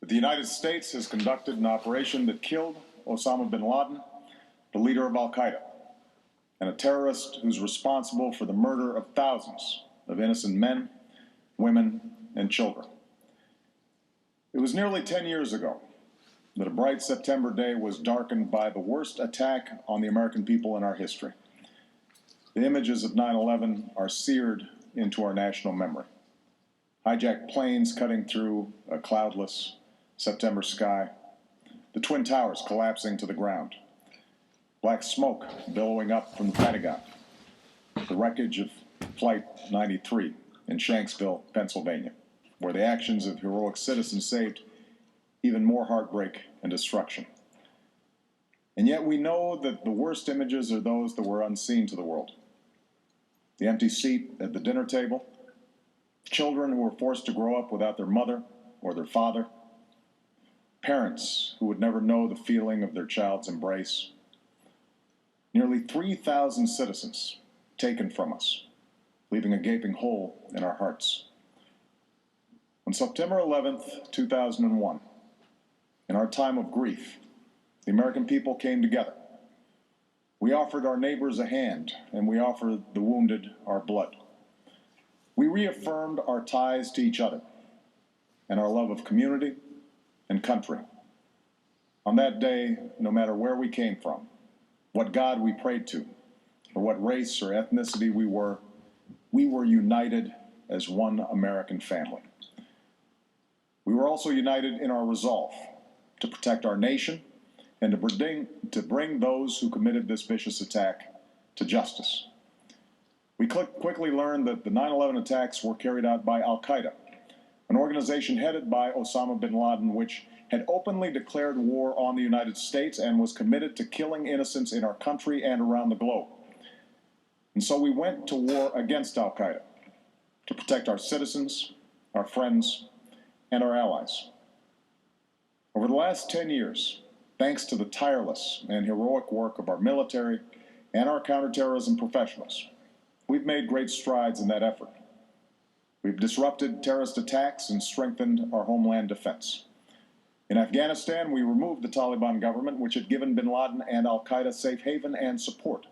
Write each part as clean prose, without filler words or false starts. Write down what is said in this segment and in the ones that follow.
The United States has conducted an operation that killed Osama bin Laden, the leader of al-Qaeda, and a terrorist who's responsible for the murder of thousands of innocent men, women, and children. It was nearly 10 years ago that a bright September day was darkened by the worst attack on the American people in our history. The images of 9/11 are seared into our national memory. Hijacked planes cutting through a cloudless September sky, the Twin Towers collapsing to the ground, black smoke billowing up from the Pentagon, the wreckage of Flight 93 in Shanksville, Pennsylvania, where the actions of heroic citizens saved even more heartbreak and destruction. And yet we know that the worst images are those that were unseen to the world. The empty seat at the dinner table, children who were forced to grow up without their mother or their father, parents who would never know the feeling of their child's embrace, nearly 3,000 citizens taken from us, leaving a gaping hole in our hearts. On September 11th, 2001, in our time of grief, the American people came together. We offered our neighbors a hand, and we offered the wounded our blood. We reaffirmed our ties to each other and our love of community and country. On that day, no matter where we came from, what God we prayed to, or what race or ethnicity we were united as one American family. We were also united in our resolve to protect our nation and to bring those who committed this vicious attack to justice. We quickly learned that the 9/11 attacks were carried out by al-Qaeda, an organization headed by Osama bin Laden, which had openly declared war on the United States and was committed to killing innocents in our country and around the globe. And so we went to war against al-Qaeda to protect our citizens, our friends, and our allies. Over the last 10 years, thanks to the tireless and heroic work of our military and our counterterrorism professionals, we've made great strides in that effort. We've disrupted terrorist attacks and strengthened our homeland defense. In Afghanistan, we removed the Taliban government, which had given bin Laden and al-Qaeda safe haven and support.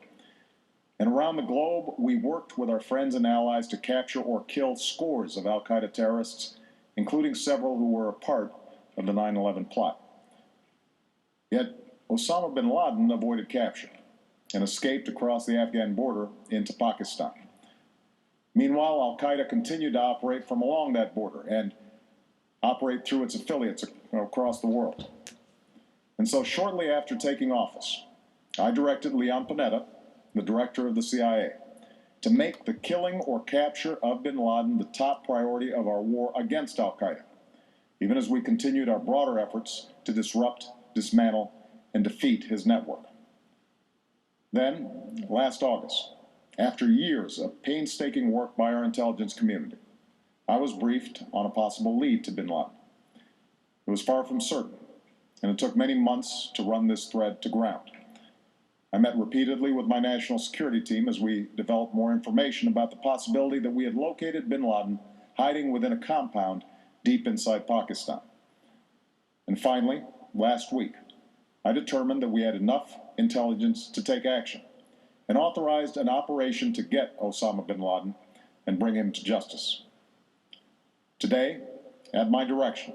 And around the globe, we worked with our friends and allies to capture or kill scores of al-Qaeda terrorists, including several who were a part of the 9/11 plot. Yet, Osama bin Laden avoided capture and escaped across the Afghan border into Pakistan. Meanwhile, al-Qaeda continued to operate from along that border and operate through its affiliates across the world. And so shortly after taking office, I directed Leon Panetta, the director of the CIA, to make the killing or capture of bin Laden the top priority of our war against al-Qaeda, even as we continued our broader efforts to disrupt, dismantle, and defeat his network. Then, last August, after years of painstaking work by our intelligence community, I was briefed on a possible lead to bin Laden. It was far from certain, and it took many months to run this thread to ground. I met repeatedly with my national security team as we developed more information about the possibility that we had located bin Laden hiding within a compound deep inside Pakistan. And finally, last week, I determined that we had enough intelligence to take action and authorized an operation to get Osama bin Laden and bring him to justice. Today, at my direction,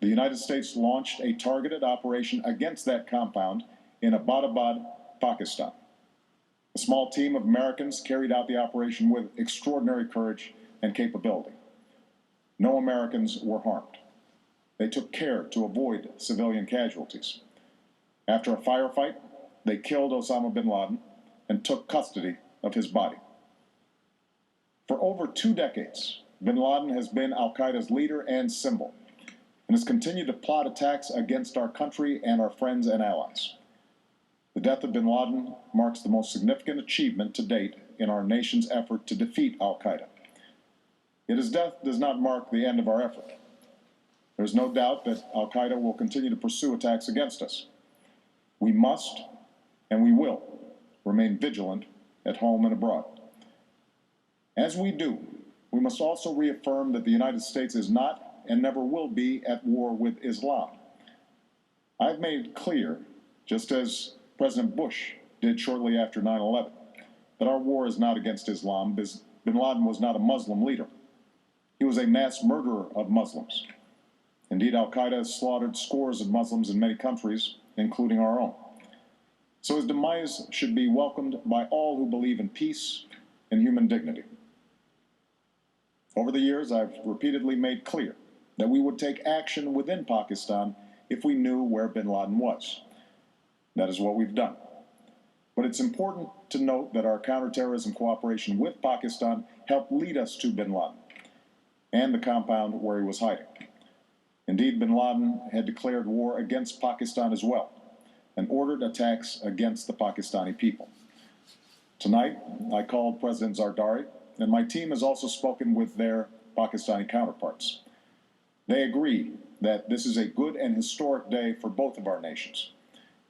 the United States launched a targeted operation against that compound in Abbottabad, Pakistan. A small team of Americans carried out the operation with extraordinary courage and capability. No Americans were harmed. They took care to avoid civilian casualties. After a firefight, they killed Osama bin Laden and took custody of his body. For over 2 decades, bin Laden has been al-Qaeda's leader and symbol, and has continued to plot attacks against our country and our friends and allies. The death of bin Laden marks the most significant achievement to date in our nation's effort to defeat al-Qaeda. Yet his death does not mark the end of our effort. There is no doubt that al-Qaeda will continue to pursue attacks against us. We must, and we will, remain vigilant at home and abroad. As we do, we must also reaffirm that the United States is not and never will be at war with Islam. I've made clear, just as President Bush did shortly after 9/11, that our war is not against Islam. Bin Laden was not a Muslim leader. He was a mass murderer of Muslims. Indeed, al-Qaeda has slaughtered scores of Muslims in many countries, including our own. So his demise should be welcomed by all who believe in peace and human dignity. Over the years, I've repeatedly made clear that we would take action within Pakistan if we knew where bin Laden was. That is what we've done. But it's important to note that our counterterrorism cooperation with Pakistan helped lead us to bin Laden and the compound where he was hiding. Indeed, bin Laden had declared war against Pakistan as well and ordered attacks against the Pakistani people. Tonight, I called President Zardari, and my team has also spoken with their Pakistani counterparts. They agree that this is a good and historic day for both of our nations.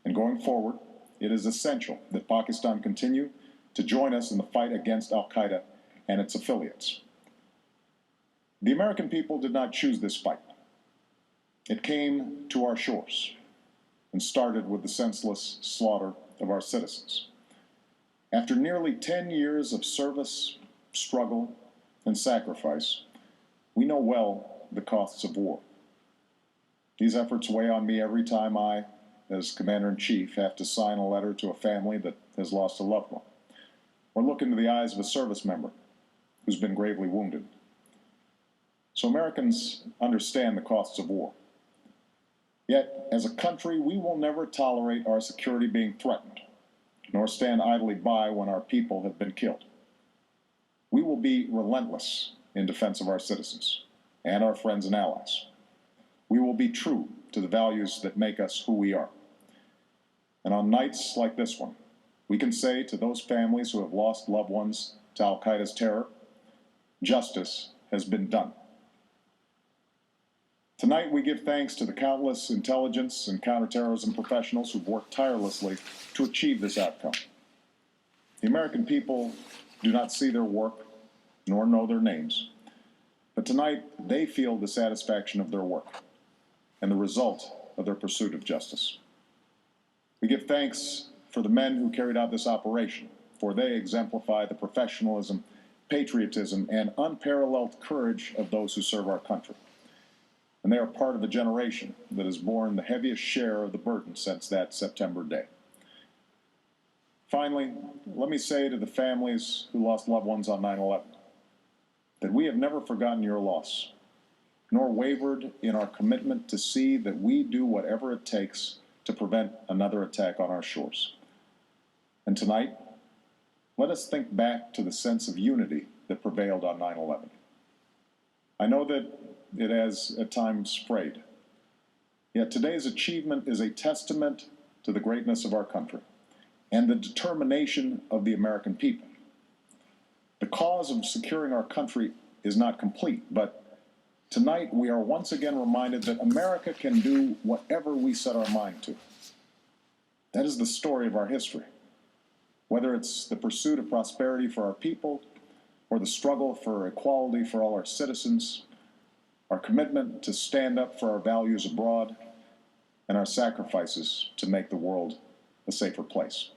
And going forward, it is essential that Pakistan continue to join us in the fight against al-Qaeda and its affiliates. The American people did not choose this fight. It came to our shores and started with the senseless slaughter of our citizens. After nearly 10 years of service, struggle, and sacrifice, we know well the costs of war. These efforts weigh on me every time I, as Commander-in-Chief, have to sign a letter to a family that has lost a loved one, or look into the eyes of a service member who's been gravely wounded. So Americans understand the costs of war. Yet, as a country, we will never tolerate our security being threatened, nor stand idly by when our people have been killed. We will be relentless in defense of our citizens and our friends and allies. We will be true to the values that make us who we are. And on nights like this one, we can say to those families who have lost loved ones to al-Qaeda's terror, justice has been done. Tonight, we give thanks to the countless intelligence and counterterrorism professionals who've worked tirelessly to achieve this outcome. The American people do not see their work, nor know their names, but tonight they feel the satisfaction of their work and the result of their pursuit of justice. We give thanks for the men who carried out this operation, for they exemplify the professionalism, patriotism, and unparalleled courage of those who serve our country. And they are part of a generation that has borne the heaviest share of the burden since that September day. Finally, let me say to the families who lost loved ones on 9/11 that we have never forgotten your loss, nor wavered in our commitment to see that we do whatever it takes to prevent another attack on our shores. And tonight, let us think back to the sense of unity that prevailed on 9/11. I know that it has at times frayed, yet today's achievement is a testament to the greatness of our country and the determination of the American people. The cause of securing our country is not complete, but tonight we are once again reminded that America can do whatever we set our mind to. That is the story of our history. Whether it's the pursuit of prosperity for our people or the struggle for equality for all our citizens, our commitment to stand up for our values abroad, and our sacrifices to make the world a safer place.